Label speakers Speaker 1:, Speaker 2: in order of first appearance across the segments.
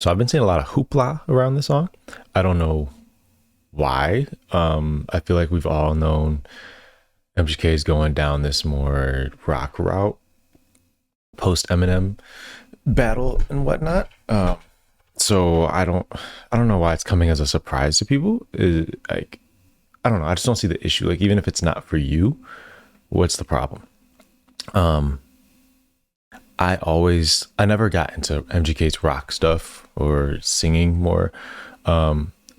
Speaker 1: So I've been seeing a lot of hoopla around this song. I don't know why. I feel like we've all known MGK is going down this more rock route post Eminem battle and whatnot. So I don't know why it's coming as a surprise to people. Like, I don't know. I just don't see the issue. Like, even if it's not for you, what's the problem? Um, I never got into MGK's rock stuff or singing more.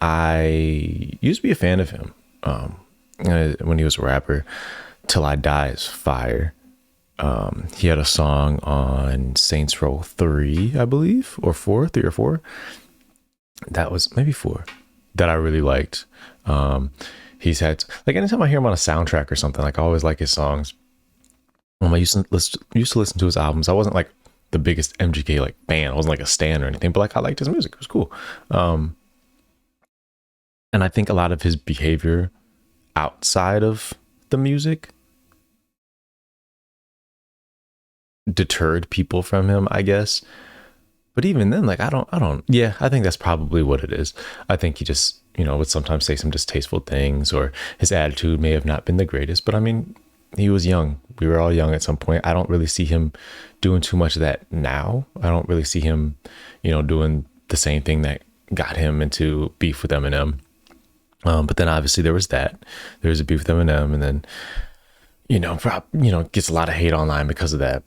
Speaker 1: I used to be a fan of him when he was a rapper. Till I Die is fire. He had a song on Saints Row 3, I believe, or 4, 3 or 4. That was maybe 4 that I really liked. He's had, like, anytime I hear him on a soundtrack or something, like, I always like his songs. I used to listen to his albums. I wasn't like the biggest MGK like fan. I wasn't like a stan or anything, but like I liked his music. It was cool. And I think a lot of his behavior outside of the music deterred people from him, I guess. But even then, like, yeah, I think that's probably what it is. I think he just, would sometimes say some distasteful things, or his attitude may have not been the greatest. But I mean, he was young. We were all young at some point. I don't really see him doing too much of that now. I don't really see him, doing the same thing that got him into beef with Eminem. But then obviously there was that. There was a beef with Eminem, and then, gets a lot of hate online because of that.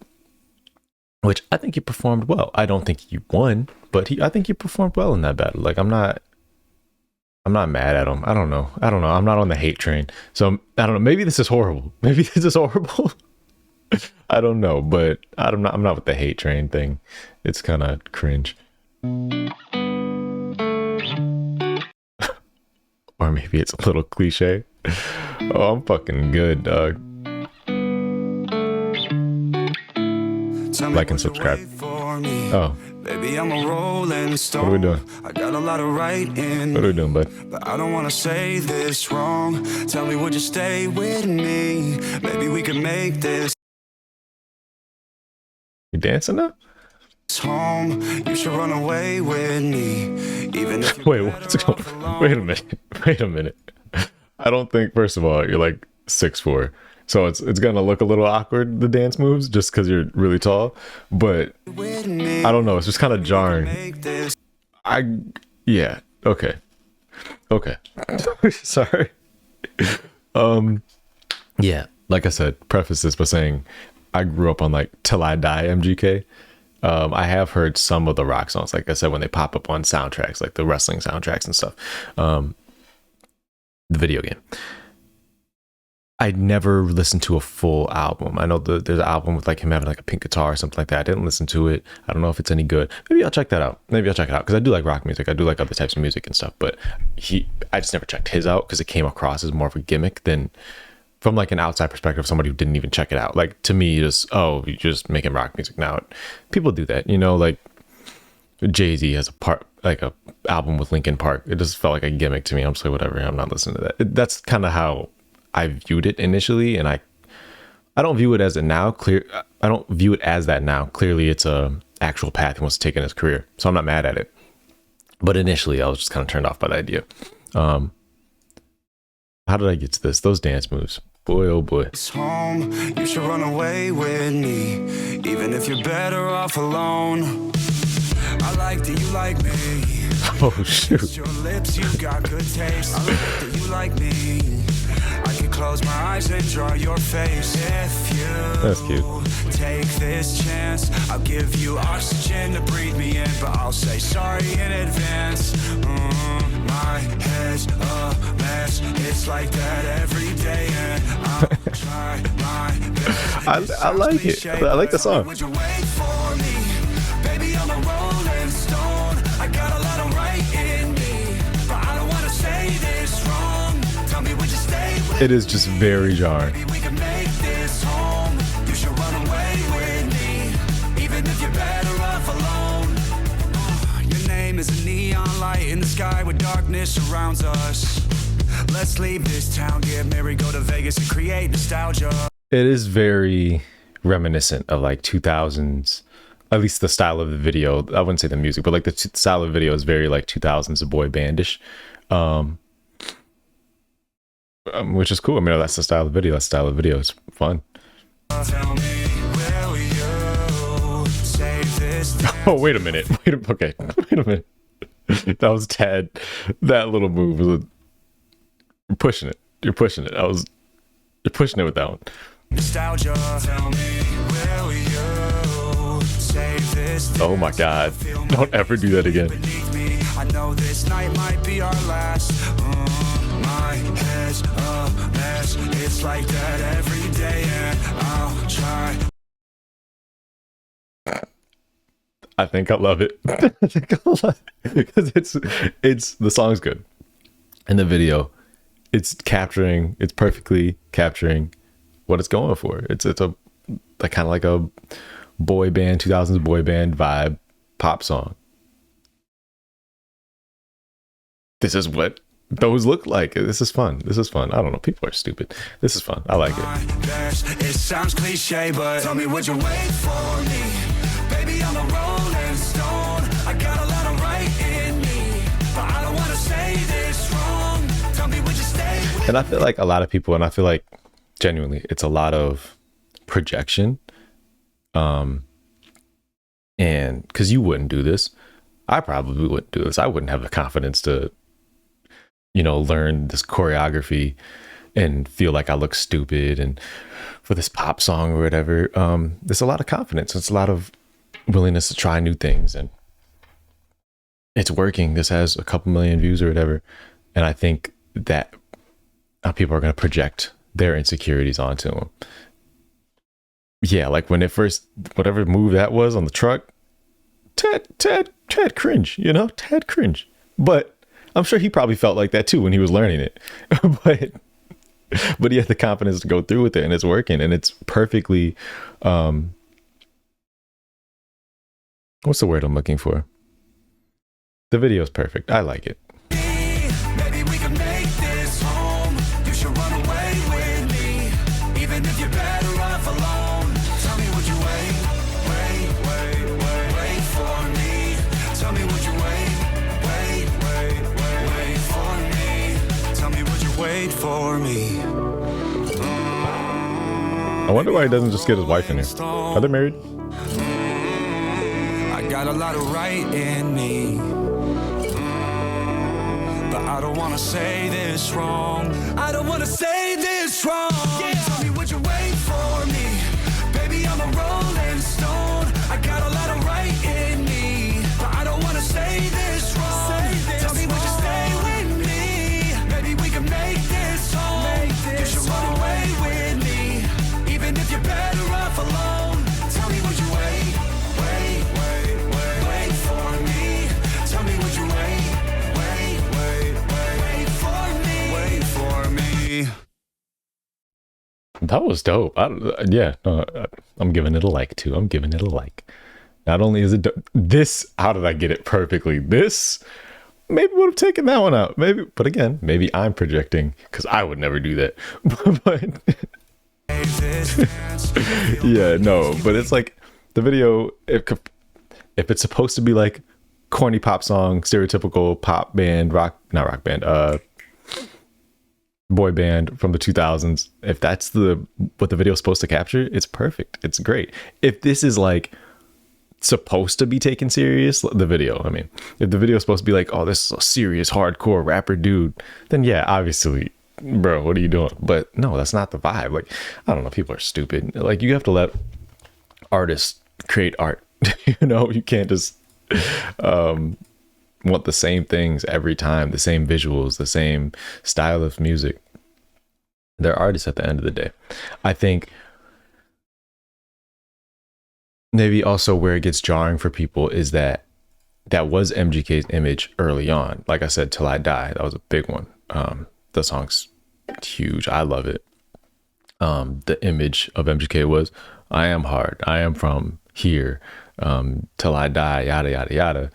Speaker 1: Which I think he performed well. I don't think he won, but I think he performed well in that battle. Like, I'm not mad at him. I don't know. I'm not on the hate train. So I don't know. Maybe this is horrible. I don't know, but I'm not with the hate train thing. It's kind of cringe. Or maybe it's a little cliche. Oh, I'm fucking good, dog. Like and subscribe. Oh.
Speaker 2: Baby, I'm a rolling stone.
Speaker 1: What are we doing?
Speaker 2: I got a lot of right in.
Speaker 1: What are we doing, bud?
Speaker 2: But I don't want to say this wrong. Tell me, would you stay with me? Maybe we could make this
Speaker 1: You dancing now?
Speaker 2: home. You should run away with me. Even if
Speaker 1: Wait, what's going on? Wait a minute. I don't think, first of all, you're like 6'4". So it's gonna look a little awkward, the dance moves, just because you're really tall. But I don't know, it's just kind of jarring. Yeah, okay. Sorry. Yeah, like I said, preface this by saying I grew up on like Till I Die MGK. I have heard some of the rock songs, like I said, when they pop up on soundtracks, like the wrestling soundtracks and stuff. The video game. I never listened to a full album. I know there's an album with like him having like a pink guitar or something like that. I didn't listen to it. I don't know if it's any good. Maybe I'll check that out. Because I do like rock music. I do like other types of music and stuff. But I just never checked his out because it came across as more of a gimmick than from like an outside perspective, somebody who didn't even check it out. Like, to me, you're just making rock music now. People do that, like Jay-Z has a album with Linkin Park. It just felt like a gimmick to me. I'm just like, whatever. I'm not listening to that. That's kind of how I viewed it initially, and I don't view it as it now. I don't view it as that now. Clearly, it's a actual path he wants to take in his career, so I'm not mad at it. But initially, I was just kind of turned off by the idea. How did I get to this? Those dance moves, boy, oh boy.
Speaker 2: Home, you should run away with me, even if you're better off alone. I like that you like me.
Speaker 1: Oh shoot!
Speaker 2: Your lips, you got good taste. I like that you like me. I can close my eyes and draw your face. If you
Speaker 1: That's cute.
Speaker 2: take this chance, I'll give you oxygen to breathe me in, but I'll say sorry in advance. My head's a mess. It's like that every day, and I'll try my best.
Speaker 1: I like it. I like the song.
Speaker 2: Would you wait for me? Baby, I'm a rolling stone. I got a lot of right in me, but I don't want to say this wrong. Tell me, would you stay with me?
Speaker 1: It is just very jarring.
Speaker 2: Maybe we can make this home. You should run away with me, even if you're better off alone. Your name is a neon light in the sky where darkness surrounds us. Let's leave this town, get married, go to Vegas and create nostalgia.
Speaker 1: It is very reminiscent of like 2000s at least the style of the video. I wouldn't say the music, but like the style of the video is very like 2000s boy bandish, um, which is cool. I mean, that's the style of video. That style of video is fun.
Speaker 2: Tell me, will you save this?
Speaker 1: Oh, wait a minute. Okay, wait a minute. That was Tad. That little move was you're pushing it. You're pushing it. You're pushing it with that one.
Speaker 2: Nostalgia. Tell me, will you save this?
Speaker 1: Oh my God! Don't ever do that again.
Speaker 2: Beneath me, I know this night might be our last. My head's a mess. It's like that every day, and I'll try.
Speaker 1: I think I love it. I think I love it because it's the song's good, and the video, it's perfectly capturing what it's going for. It's a like kind of like a boy band 2000s boy band vibe pop song. This is what those look like. This is fun. This is fun. I don't know. People are stupid. This is fun. I like it.
Speaker 2: It sounds cliche, but tell me, would you wait for me? Baby, I'm a rolling stone. I got a lot of right in me, but I don't want to say this wrong. Tell me, would you stay with
Speaker 1: And I feel like a lot of people, and I feel like genuinely, it's a lot of projection. And because you wouldn't do this, I probably wouldn't do this. I wouldn't have the confidence to, learn this choreography and feel like I look stupid and for this pop song or whatever. There's a lot of confidence. It's a lot of willingness to try new things, and it's working. This has a couple million views or whatever. And I think that people are going to project their insecurities onto them. Yeah, like when it first, whatever move that was on the truck, Ted cringe, Ted cringe. But I'm sure he probably felt like that too when he was learning it. but he had the confidence to go through with it, and it's working, and it's perfectly, what's the word I'm looking for? The video is perfect. I like it.
Speaker 2: Maybe we can make this home. You should run away with me, even if you're better off alone. Tell me, would you wait for me? Tell me, would you wait for me? Tell me, would you wait for me?
Speaker 1: I wonder why he doesn't just get his wife in here. Are they married?
Speaker 2: I got a lot of right in me, but I don't wanna say this wrong. I don't wanna say this wrong. Yeah. Tell me, would you wait for me? Baby, I'm a rolling stone. I got a lot of right in me, but I don't wanna say this wrong. Tell me, would you stay with me? Maybe we can make this home. You should run away with me, even if you're better off alone. Tell me, would you wait for me? Tell me, would you wait for me?
Speaker 1: That was dope. I'm giving it a like too. I'm giving it a like. Not only is it this, how did I get it perfectly? This maybe would have taken that one out. Maybe, but again, maybe I'm projecting because I would never do that. But yeah, no. But it's like the video. If it's supposed to be like corny pop song, stereotypical pop band, not rock band, boy band from the 2000s, if that's what the video is supposed to capture, it's perfect. It's great. If this is like supposed to be taken serious, the video, I mean, if the video is supposed to be like, oh, this is a serious hardcore rapper dude, then yeah, obviously, bro, what are you doing? But no, that's not the vibe. Like, I don't know, people are stupid. Like, you have to let artists create art. You can't just want the same things every time, the same visuals, the same style of music. They're artists at the end of the day. I think maybe also where it gets jarring for people is that was MGK's image early on. Like I said, Till I Die, that was a big one. The song's huge. I love it. The image of MGK was, I am hard. I am from here. Till I die, yada, yada, yada.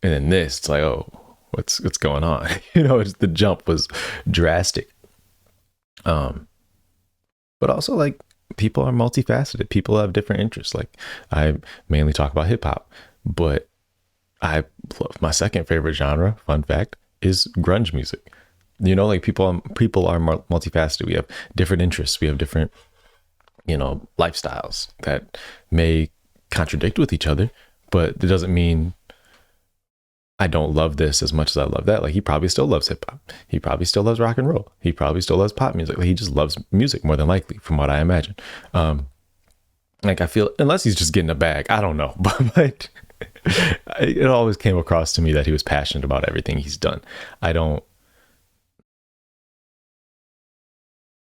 Speaker 1: And then this, it's like, oh, what's going on? The jump was drastic. But also, like, people are multifaceted. People have different interests. Like I mainly talk about hip hop, but I love my second favorite genre, fun fact, is grunge music. Like people are multifaceted. We have different interests. We have different, lifestyles that may contradict with each other, but it doesn't mean I don't love this as much as I love that. Like he probably still loves hip hop. He probably still loves rock and roll. He probably still loves pop music. Like he just loves music more than likely, from what I imagine. Like I feel, unless he's just getting a bag, I don't know, but it always came across to me that he was passionate about everything he's done. I don't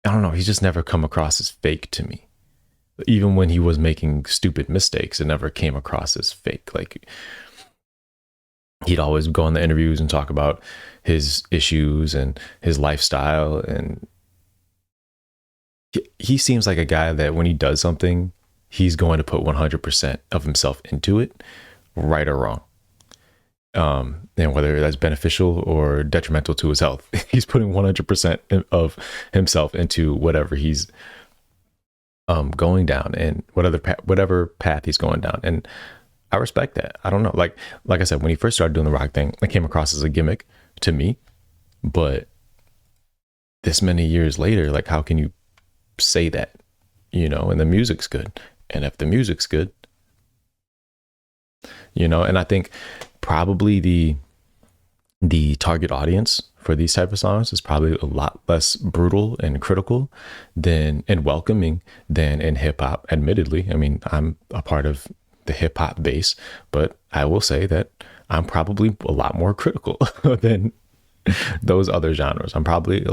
Speaker 1: know. He's just never come across as fake to me. Even when he was making stupid mistakes, it never came across as fake. Like he'd always go in the interviews and talk about his issues and his lifestyle. And he seems like a guy that when he does something, he's going to put 100% of himself into it, right or wrong. And whether that's beneficial or detrimental to his health, he's putting 100% of himself into whatever he's going down, and whatever path he's going down. And I respect that. I don't know. Like I said, when he first started doing the rock thing, it came across as a gimmick to me. But this many years later, like how can you say that? And the music's good. And if the music's good, and I think probably the target audience for these type of songs is probably a lot less brutal and critical and welcoming than in hip hop. Admittedly, I mean, I'm a part of the hip hop base, but I will say that I'm probably a lot more critical than those other genres. I'm probably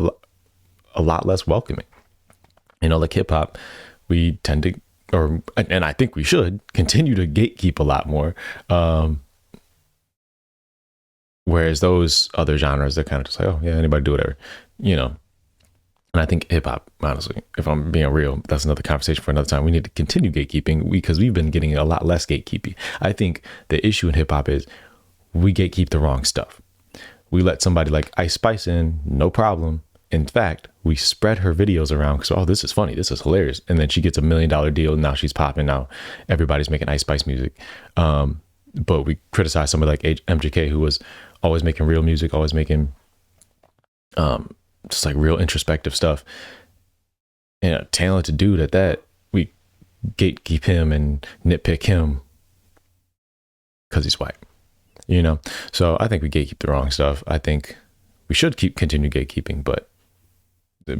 Speaker 1: a lot less welcoming. Like hip hop, we tend to, and I think we should continue to gatekeep a lot more. Whereas those other genres, they're kind of just like, oh yeah, anybody do whatever, And I think hip hop, honestly, if I'm being real, that's another conversation for another time. We need to continue gatekeeping because we've been getting a lot less gatekeeping. I think the issue in hip hop is we gatekeep the wrong stuff. We let somebody like Ice Spice in, no problem. In fact, we spread her videos around because, oh, this is funny, this is hilarious. And then she gets $1 million deal. And now she's popping. Now everybody's making Ice Spice music. But we criticize somebody like MGK, who was always making real music, always making just like real introspective stuff. And a talented dude at that. We gatekeep him and nitpick him because he's white. So I think we gatekeep the wrong stuff. I think we should continue gatekeeping, but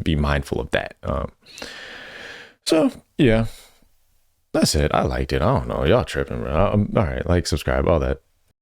Speaker 1: be mindful of that. So yeah, that's it. I liked it. I don't know, y'all tripping, bro. All right, like, subscribe, all that.